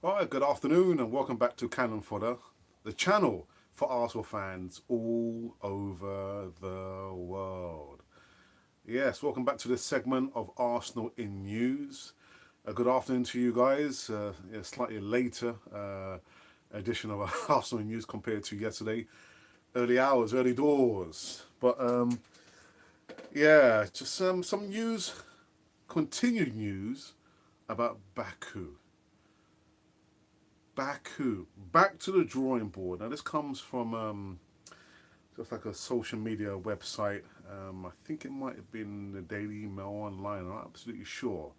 Alright, good afternoon and welcome back to Cannon Fodder, the channel for Arsenal fans all over the world. Yes, welcome back to this segment of Arsenal in News. A good afternoon to you guys. Slightly later edition of Arsenal in News compared to yesterday. Early hours, early doors. But just some news, continued news about Baku. Baku, back to the drawing board. Now this comes from just like a social media website. I think it might have been the Daily Mail Online. I'm not absolutely sure,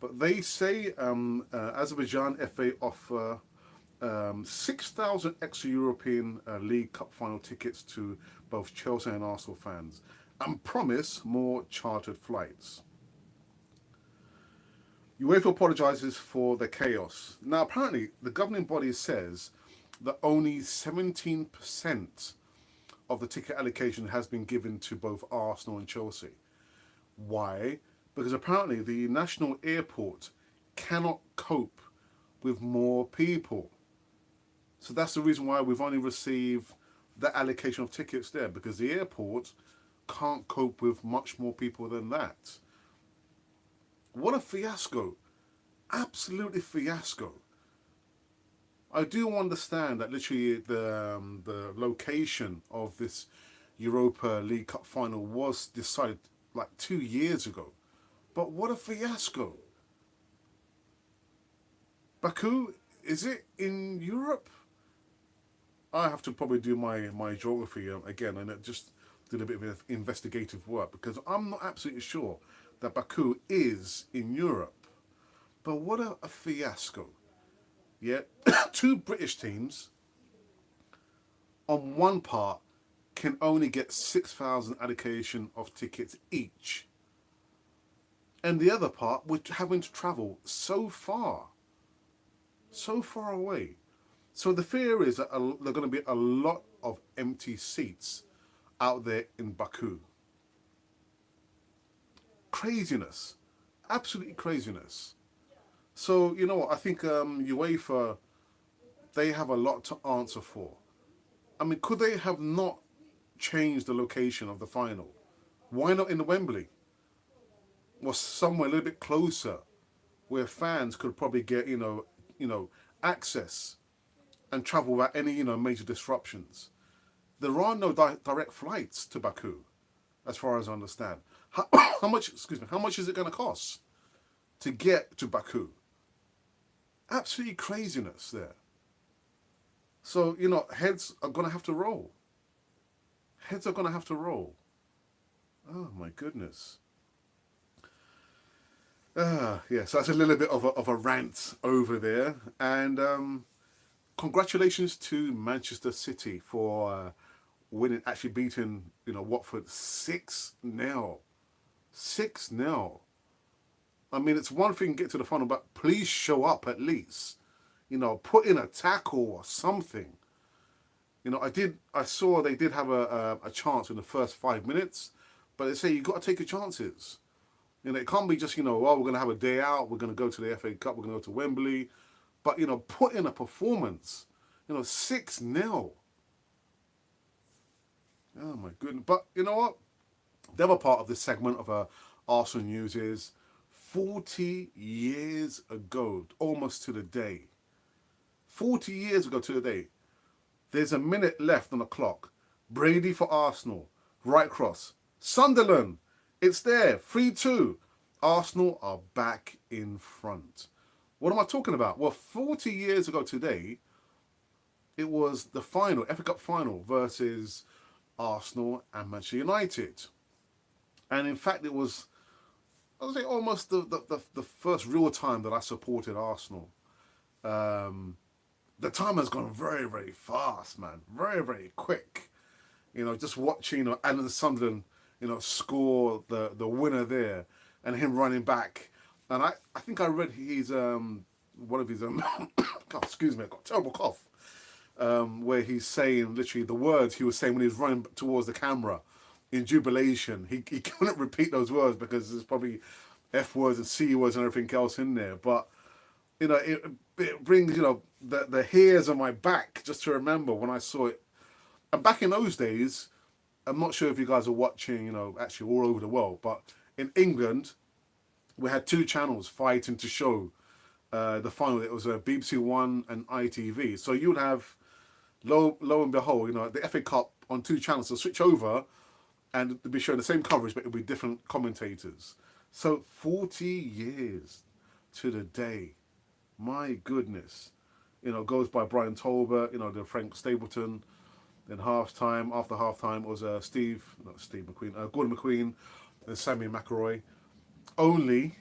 but they say Azerbaijan FA offer 6,000 extra European League Cup final tickets to both Chelsea and Arsenal fans, and promise more chartered flights. UEFA apologises for the chaos. Now, apparently, the governing body says that only 17% of the ticket allocation has been given to both Arsenal and Chelsea. Why? Because apparently the national airport cannot cope with more people. So that's the reason why we've only received that allocation of tickets there, because the airport can't cope with much more people than that. What a fiasco. Absolutely fiasco. I do understand that literally the location of this Europa League Cup final was decided like 2 years ago. But what a fiasco. Baku, is it in Europe? I have to probably do my geography again and just did a bit of investigative work, because I'm not absolutely sure that Baku is in Europe. But what a fiasco. Yeah, two British teams on one part can only get 6,000 allocation of tickets each. And the other part, we're having to travel so far away. So the fear is that there are going to be a lot of empty seats out there in Baku. Craziness. Absolutely craziness. So, you know what, I think UEFA, they have a lot to answer for. I mean, could they have not changed the location of the final? Why not in the Wembley? Or somewhere a little bit closer where fans could probably get, access and travel without any, major disruptions. There are no direct flights to Baku, as far as I understand. How much is it going to cost to get to Baku? Absolutely craziness there. So, heads are going to have to roll. Heads are going to have to roll. Oh, my goodness. So that's a little bit of a rant over there. And congratulations to Manchester City for winning, actually beating, Watford 6-0. 6-0. I mean, it's one thing to get to the final, but please show up at least. Put in a tackle or something. I saw they did have a chance in the first 5 minutes, but they say you've got to take your chances. It can't be just, we're going to have a day out, we're going to go to the FA Cup, we're going to go to Wembley. But, put in a performance. 6-0. Oh, my goodness. But, you know what? The other part of this segment of Arsenal News is 40 years ago, almost to the day. 40 years ago to the day. There's a minute left on the clock. Brady for Arsenal. Right cross. Sunderland. It's there. 3-2. Arsenal are back in front. What am I talking about? Well, 40 years ago today, it was the final, FA Cup final versus Arsenal and Manchester United. And in fact, it was, I would say, almost the first real time that I supported Arsenal. The time has gone very, very fast, man. Very, very quick. Just watching, Alan Sunderland, score the winner there, and him running back. And I think I read his one of his God, excuse me, I've got a terrible cough. Where he's saying literally the words he was saying when he was running towards the camera in jubilation. He couldn't repeat those words because there's probably F words and C words and everything else in there. But You know, it brings, you know, the hairs on my back just to remember when I saw it. And back in those days, I'm not sure if you guys are watching, you know, actually all over the world, but in England, we had two channels fighting to show the final. It was BBC One and ITV. So you'd have, lo and behold, you know, the FA Cup on two channels. So switch over and it'd be showing the same coverage, but it would be different commentators. So 40 years to the day. My goodness. You know, goes by Brian Tolbert, you know, the Frank Stapleton. Then halftime, after halftime was Gordon McQueen and Sammy McElroy. Only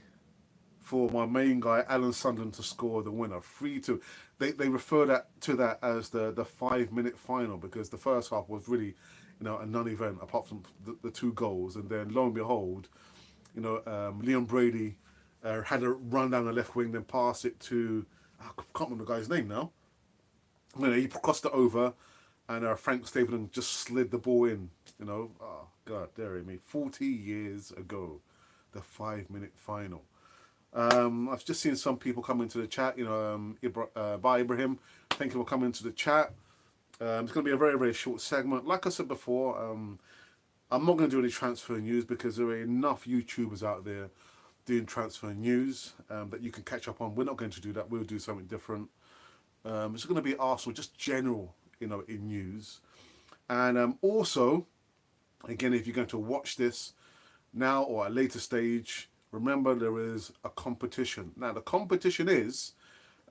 for my main guy, Alan Sunderland, to score the winner. 3-2. They refer to that as the 5-minute final, because the first half was really, you know, a non-event apart from the two goals. And then lo and behold, you know, Leon Brady had a run down the left wing, then pass it to, I can't remember the guy's name now. You know, he crossed it over, and Frank Stapleton just slid the ball in. You know, oh God, dearie me. 40 years ago, the 5-minute final. I've just seen some people come into the chat. You know, Bye Ibrahim, thank you for coming to the chat. It's going to be a very, very short segment. Like I said before, I'm not going to do any transfer news because there are enough YouTubers out there doing transfer news that you can catch up on. We're not going to do that. We'll do something different. It's going to be Arsenal, just general, you know, in news. And also, again, if you're going to watch this now or at a later stage, remember there is a competition. Now, the competition is,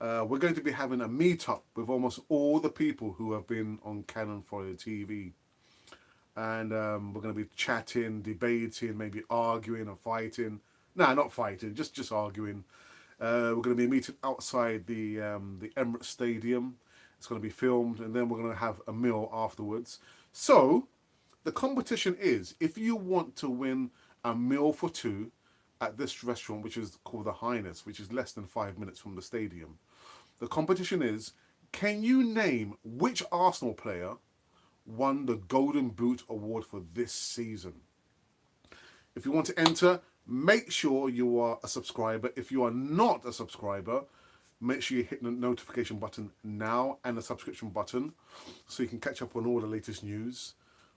we're going to be having a meetup with almost all the people who have been on Cannon Fodder TV. And we're going to be chatting, debating, maybe arguing or fighting. No, not fighting, just arguing. We're going to be meeting outside the Emirates Stadium. It's going to be filmed, and then we're going to have a meal afterwards. So, the competition is, if you want to win a meal for two at this restaurant, which is called the HIGHNESS, which is less than 5 minutes from the stadium, the competition is, can you name which Arsenal player won the Golden Boot Award for this season? If you want to enter, make sure you are a subscriber. If you are not a subscriber, make sure you hit the notification button now and the subscription button so you can catch up on all the latest news.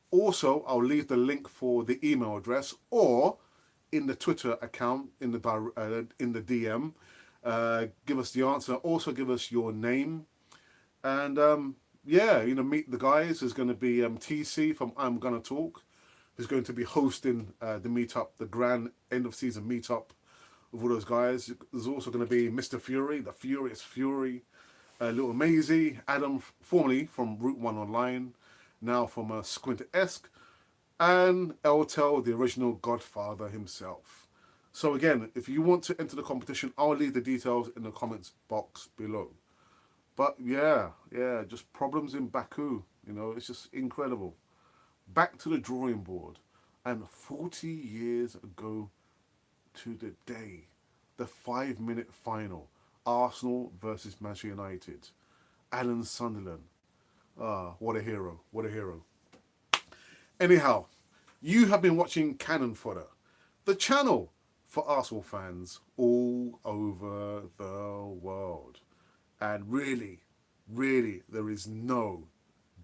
Also, I'll leave the link for the email address, or in the Twitter account, in the DM. Give us the answer. Also, give us your name. And yeah, you know, meet the guys. There's going to be TC from I'm Gonna Talk, who's going to be hosting the meetup, the grand end of season meetup with all those guys. There's also going to be Mr. Fury, the Furious Fury, Little Maisie, Adam, formerly from Route 1 Online, now from Squinter-esque, and Eltel, the original Godfather himself. So again, if you want to enter the competition, I'll leave the details in the comments box below. But yeah, just problems in Baku. You know, it's just incredible. Back to the drawing board. And 40 years ago to the day, the 5-minute final, Arsenal versus Manchester United. Alan Sunderland. Ah, what a hero. What a hero. Anyhow, you have been watching Cannon Fodder, the channel for Arsenal fans all over the world. And really, there is no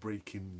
breaking news.